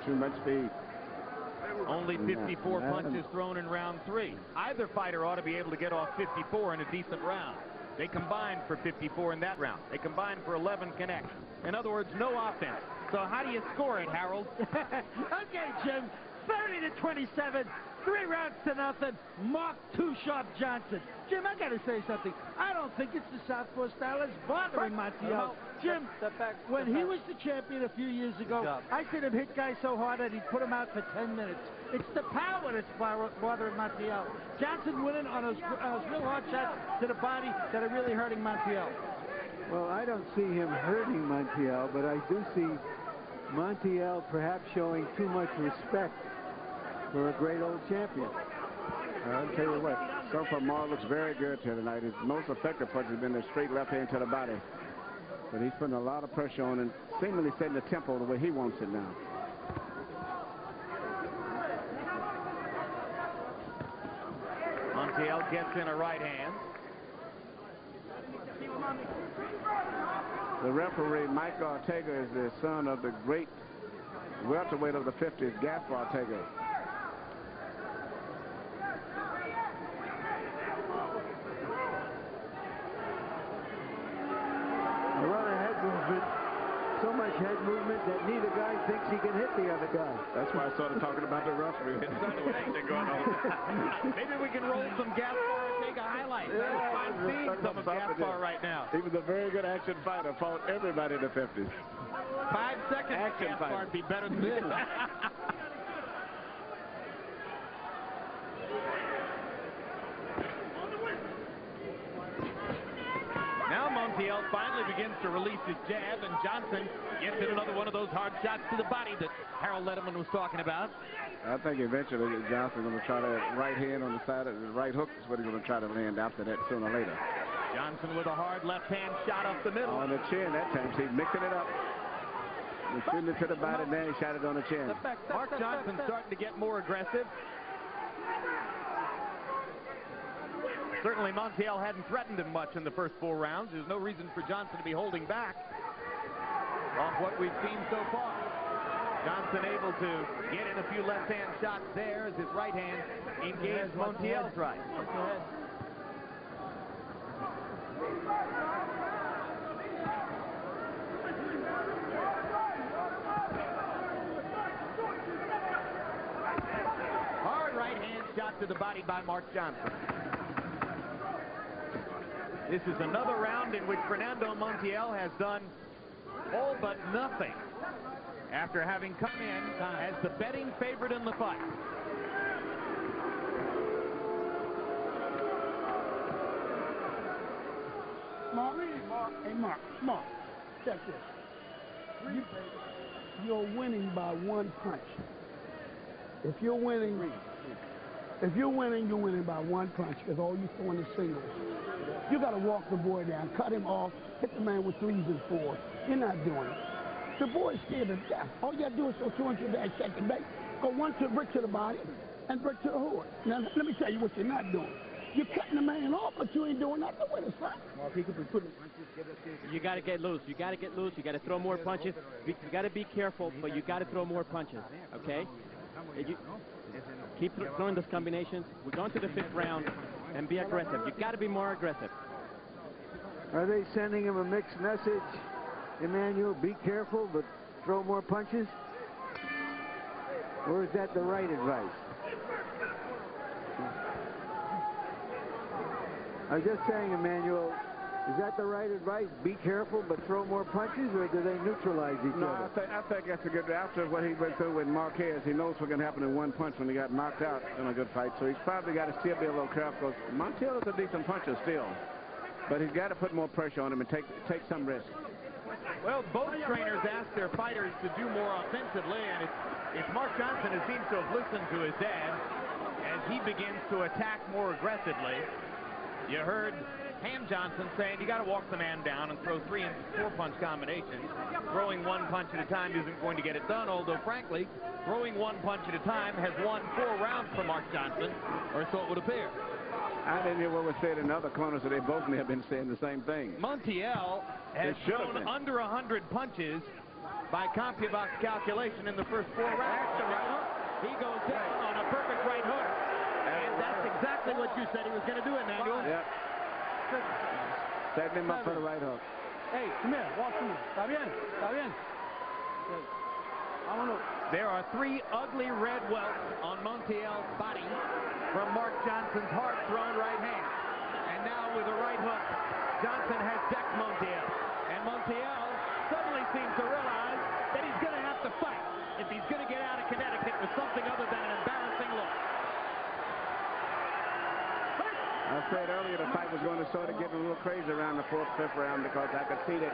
Too much speed. Only 54 punches thrown in round 3. Either fighter ought to be able to get off 54 in a decent round. They combined for 54 in that round. They combined for 11 connects. In other words, no offense. So how do you score it, Harold? Okay, Jim. 30-27. 3 rounds to nothing. Mark Too Sharp Johnson. Jim, I got to say something. I don't think it's the southpaw style that's bothering Montiel. Jim, when he was the champion a few years ago, I seen him hit guys so hard that he'd put him out for 10 minutes. It's the power that's bothering Montiel. Johnson winning on those real hard shots to the body that are really hurting Montiel. Well, I don't see him hurting Montiel, but I do see Montiel perhaps showing too much respect for a great old champion. I'll tell you what, so far Mark looks very good here tonight. His most effective punch has been the straight left hand to the body. But he's putting a lot of pressure on and seemingly setting the tempo the way he wants it now. Montiel gets in a right hand. The referee, Mike Ortega, is the son of the great welterweight of the 50s, Gaspar Ortega. A lot of head movement. So much head movement that neither guy thinks he can hit the other guy. That's why I started talking about the referee. There's something going on. Maybe we can roll some Gaspar Ortega highlights. I'm seeing some of Gaspar right now. He was a very good action fighter. Fought everybody in the 50s. 5 seconds. Action Gaspar would be better than this. Now Montiel finally begins to release his jab, and Johnson gets in another one of those hard shots to the body that Harold Letterman was talking about. I think eventually Johnson's going to try that right hand on the side of the right hook is what he's going to try to land after that sooner or later. Johnson with a hard left hand shot up the middle. On the chin that time. He's mixing it up. He's shooting it to the body, then he shot it on the chin. Mark Johnson starting to get more aggressive. Certainly Montiel hadn't threatened him much in the first 4 rounds. There's no reason for Johnson to be holding back off what we've seen so far. Johnson able to get in a few left-hand shots there as his right hand engaged Montiel's right. Hard right hand shot to the body by Mark Johnson. This is another round in which Fernando Montiel has done all but nothing after having come in as the betting favorite in the fight. Mark, check this. You're winning by 1 punch. If you're winning, you're winning by 1 punch because all you're throwing is singles. You got to walk the boy down, cut him off, hit the man with 3s and 4s. You're not doing it. The boy's scared to death. All you got to do is throw 200 back, second back, go 1 brick to the body and brick to the hood. Now, let me tell you what you're not doing. You're cutting the man off, but you ain't doing nothing with it, son. You got to get loose. You got to get loose. You got to throw more punches. You got to be careful, but you got to throw more punches, okay? Keep throwing those combinations. We're going to the 5th round and be aggressive. You got to be more aggressive. Are they sending him a mixed message, Emmanuel? Be careful, but throw more punches? Or is that the right advice? I was just saying, Emmanuel, is that the right advice? Be careful, but throw more punches, or do they neutralize each other? I think that's a good. After what he went through with Marquez, he knows what's going to happen in 1 punch when he got knocked out in a good fight. So he's probably got to still be a little careful. Montiel is a decent puncher still, but he's got to put more pressure on him and take some risk. Well, both trainers ask their fighters to do more offensively, and it's Mark Johnson who seems to have listened to his dad as he begins to attack more aggressively. You heard Ham Johnson saying you got to walk the man down and throw 3 and 4 punch combinations. Throwing 1 punch at a time isn't going to get it done, although frankly, throwing 1 punch at a time has won 4 rounds for Mark Johnson, or so it would appear. I didn't hear what was said in other corners, so they both may have been saying the same thing. Montiel has thrown under 100 punches by CompuBox calculation in the first 4 rounds. That's the right hook. He goes down on a perfect right hook. And that's exactly what you said he was going to do, Emmanuel. Yep. Setting him up for the right hook. Hey, come here. Walk through. Está bien. Está bien. Vámonos. There are 3 ugly red welts on Montiel's body from Mark Johnson's hard-thrown right hand. And now with a right hook, Johnson has decked Montiel. And Montiel suddenly seems to realize that he's going to have to fight if he's going to get out of Connecticut with something other than an embarrassing loss. I said earlier the fight was going to sort of get a little crazy around the 4th, 5th round because I could see that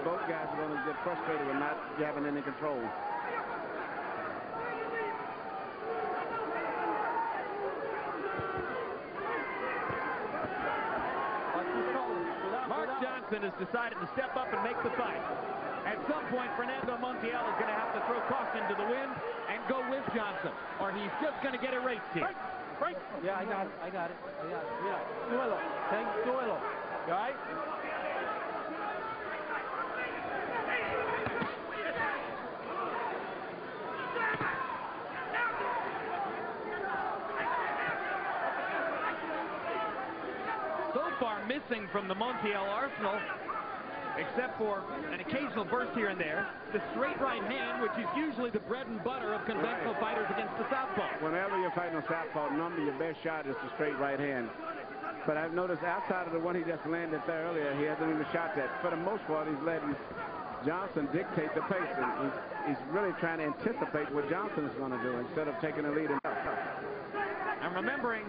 both guys are going to get frustrated with not having any control. Mark Johnson has decided to step up and make the fight. At some point, Fernando Montiel is going to have to throw caution to the wind and go with Johnson, or he's just going to get erased here. Right. Yeah, I got it. Yeah. Súbelo. Tank, súbelo. You all right? So far missing from the Montiel arsenal, except for an occasional burst here and there, the straight right hand, which is usually the bread and butter of conventional fighters against the southpaw. Whenever you're fighting a southpaw, normally your best shot is the straight right hand. But I've noticed outside of the one he just landed there earlier, he hasn't even shot that. For the most part, he's letting Johnson dictate the pace. And he's really trying to anticipate what Johnson is going to do instead of taking the lead himself. I'm remembering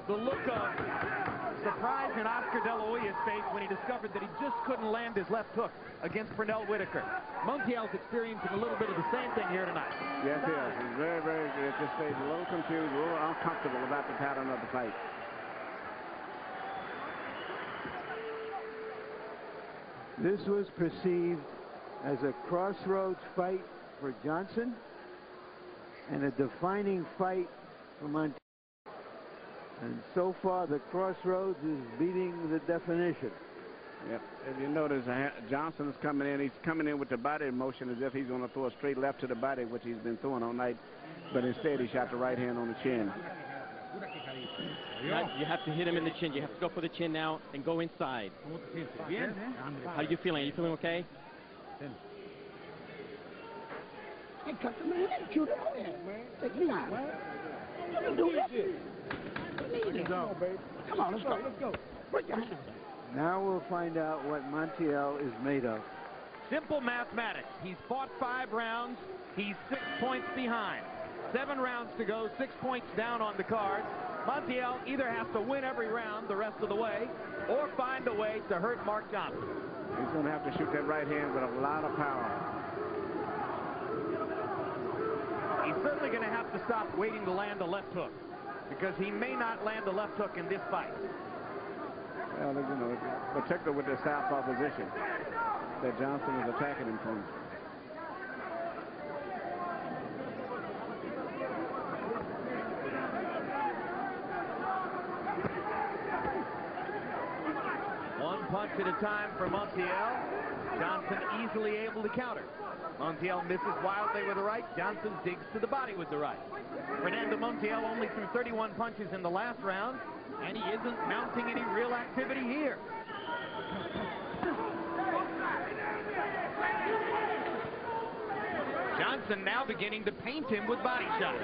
the look of surprise in Oscar De La Hoya's face when he discovered that he just couldn't land his left hook against Pernell Whitaker. Montiel's experiencing a little bit of the same thing here tonight. Yes, he is. He's very, very good at this stage. A little confused, a little uncomfortable about the pattern of the fight. This was perceived as a crossroads fight for Johnson and a defining fight for Montiel. And so far, the crossroads is beating the definition. Yep. If you notice, Johnson is coming in. He's coming in with the body in motion as if he's going to throw a straight left to the body, which he's been throwing all night. But instead, he shot the right hand on the chin. You have to hit him in the chin. You have to go for the chin now and go inside. How are you feeling? Are you feeling okay? Hey, cut the man. Shoot him out there, man. Take me out. What you doing? Come on, let's go. Break your hands. Now we'll find out what Montiel is made of. Simple mathematics. He's fought 5 rounds. He's 6 points behind. 7 rounds to go, 6 points down on the card. Montiel either has to win every round the rest of the way or find a way to hurt Mark Johnson. He's going to have to shoot that right hand with a lot of power. He's certainly going to have to stop waiting to land a left hook, because he may not land a left hook in this fight. Well, you know, particularly with the southpaw position that Johnson is attacking him from. One punch at a time for Montiel. Johnson easily able to counter. Montiel misses wildly with the right. Johnson digs to the body with the right. Fernando Montiel only threw 31 punches in the last round, and he isn't mounting any real activity here. Johnson now beginning to paint him with body shots.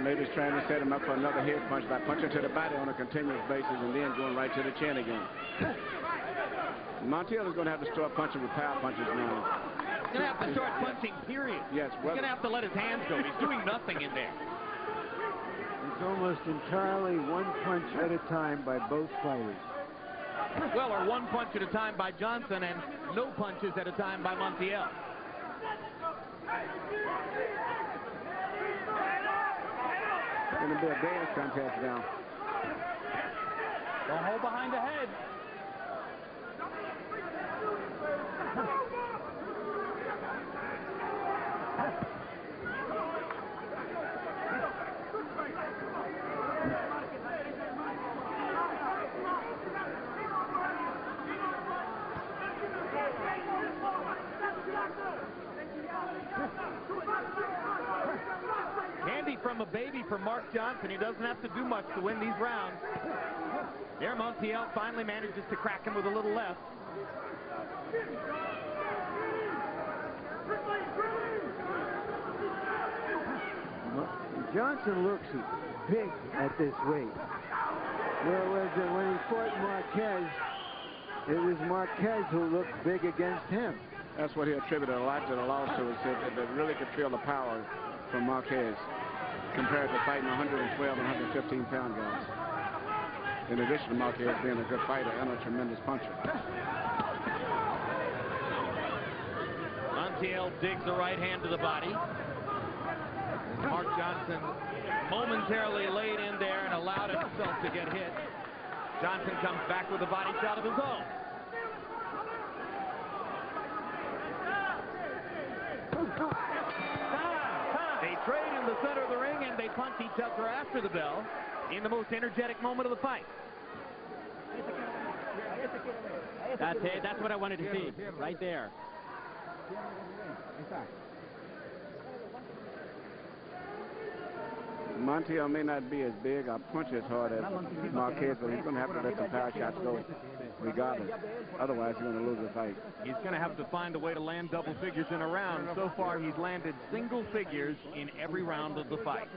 Maybe he's trying to set him up for another head punch by punching to the body on a continuous basis and then going right to the chin again. Montiel is going to have to start punching with power punches now. He's going to have to start punching, period. Yes, well, he's going to have to let his hands go. He's doing nothing in there. It's almost entirely one punch at a time by both fighters. Well, or one punch at a time by Johnson and no punches at a time by Montiel. It's going to be a dance contest now. Don't hold behind the head. from a baby for Mark Johnson. He doesn't have to do much to win these rounds. There, Montiel finally manages to crack him with a little left. Johnson looks big at this weight. Whereas when he fought Marquez, it was Marquez who looked big against him. That's what he attributed a lot to the loss to. He said that they really could feel the power from Marquez compared to fighting 112 and 115-pound guys. In addition to Marquez being a good fighter and a tremendous puncher. Montiel digs a right hand to the body. Mark Johnson momentarily laid in there and allowed himself to get hit. Johnson comes back with a body shot of his own. They trade in the center of the ring and they punch each other after the bell in the most energetic moment of the fight. That's it. That's what I wanted to see. Right there. Montiel may not be as big or punch as hard as Marquez, but he's going to have to let some power shots go regardless. Otherwise, he's going to lose the fight. He's going to have to find a way to land double figures in a round. So far, he's landed single figures in every round of the fight.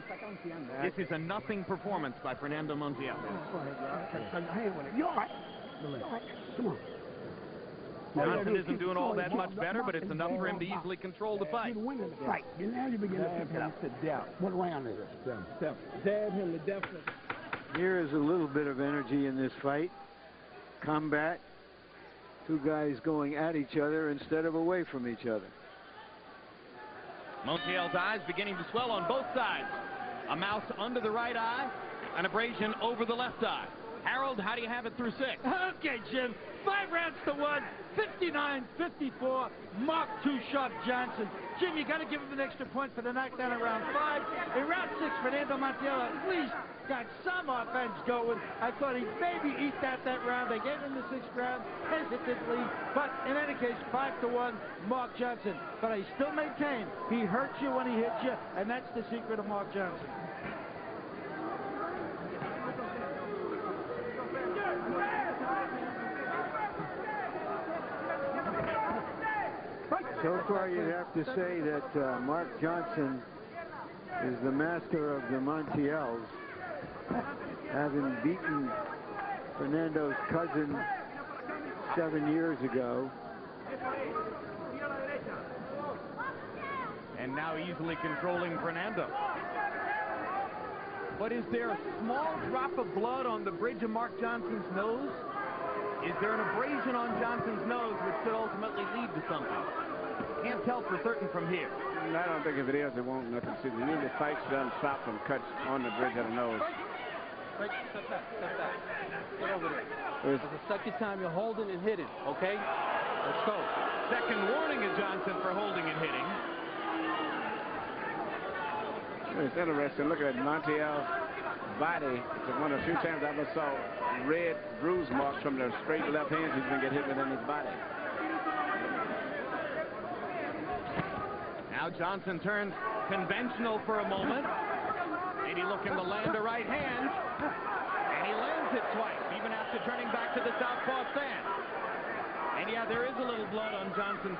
This is a nothing performance by Fernando Montiel. You're all right. Come on. Johnson isn't doing all that much better, but it's enough for him to easily control the fight. You're winning the fight. And now you begin to pick it up. What round is it? Dab him to death. Here is a little bit of energy in this fight. Combat. Two guys going at each other instead of away from each other. Montiel's eyes beginning to swell on both sides. A mouse under the right eye, an abrasion over the left eye. Harold, how do you have it through 6? Okay, Jim. 5 rounds to 1, 59-54. Mark Too Sharp Johnson. Jim, you got to give him an extra point for the knockdown in round 5. In round 6, Fernando Montiel at least got some offense going. I thought he'd maybe eat that round. They gave him the 6th round hesitantly, but in any case, 5-1, Mark Johnson. But I still maintain he hurts you when he hits you, and that's the secret of Mark Johnson. So far, you'd have to say that Mark Johnson is the master of the Montiels, having beaten Fernando's cousin 7 years ago. And now easily controlling Fernando. But is there a small drop of blood on the bridge of Mark Johnson's nose? Is there an abrasion on Johnson's nose which could ultimately lead to something? Can't tell for certain from here. I don't think if it is, it won't nothing to see. Usually fights doesn't stop from cuts on the bridge of the nose. Right, step back, step back. Get over there. It's the second time you're holding and hitting, okay? Let's go. Second warning of Johnson for holding and hitting. It's interesting. Look at Montiel's body. It's one of the few times I ever saw red bruise marks from the straight left hand he's been getting hit within his body. Now Johnson turns conventional for a moment. Maybe looking to land a right hand. And he lands it twice, even after turning back to the southpaw stand. And yeah, there is a little blood on Johnson's,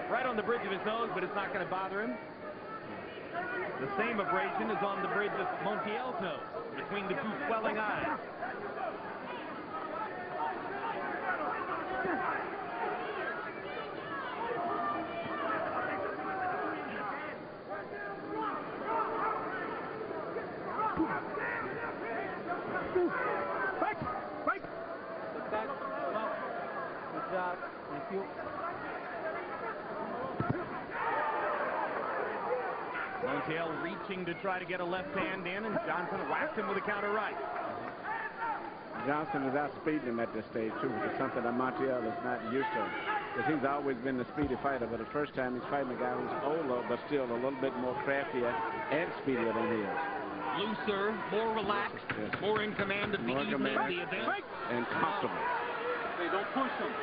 right on the bridge of his nose, but it's not going to bother him. The same abrasion is on the bridge of Montiel's nose, between the two swelling eyes. Good job. Thank you. Montiel reaching to try to get a left hand in, and Johnson whacked him with a counter right. Johnson is outspeeding him at this stage, too, which is something that Montiel is not used to. Because he's always been the speedy fighter, but the first time he's fighting a guy who's older, but still a little bit more craftier and speedier than he is. Looser, more relaxed, yes, more in command of the evening, the event. And comfortable. Hey, don't push him.